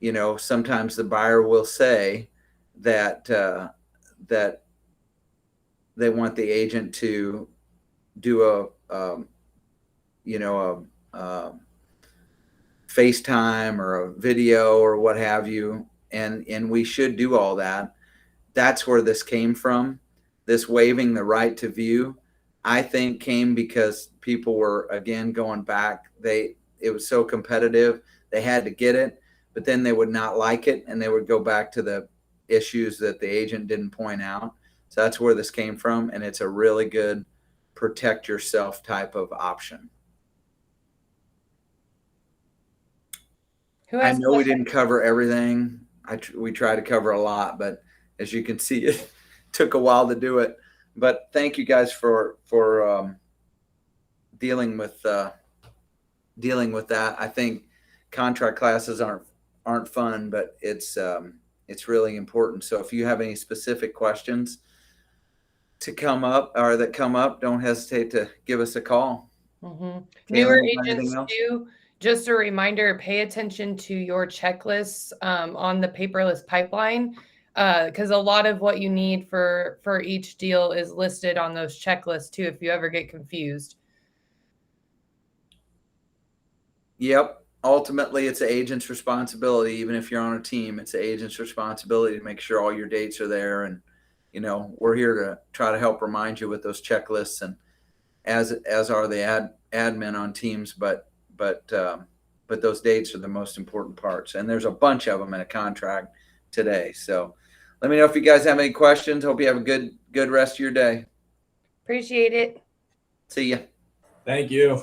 You know, sometimes the buyer will say that that they want the agent to do a FaceTime or a video or what have you, and we should do all that. That's where this came from. This waiving the right to view, I think, came because people were, again, going back. It was so competitive, they had to get it, but then they would not like it, and they would go back to the issues that the agent didn't point out. So that's where this came from, and it's a really good protect yourself type of option. I know we didn't cover everything. We tried to cover a lot, but as you can see, it took a while to do it. But thank you guys for dealing with that. I think contract classes aren't fun, but it's really important. So if you have any specific questions that come up, don't hesitate to give us a call. Mm-hmm. Newer agents too. Just a reminder, pay attention to your checklists on the paperless pipeline, because a lot of what you need for each deal is listed on those checklists too, if you ever get confused. Yep. Ultimately, it's the agent's responsibility. Even if you're on a team, it's the agent's responsibility to make sure all your dates are there. And, you know, we're here to try to help remind you with those checklists, and as are the admin on teams, but those dates are the most important parts, and there's a bunch of them in a contract today. So let me know if you guys have any questions. Hope you have a good rest of your day. Appreciate it. See ya. Thank you.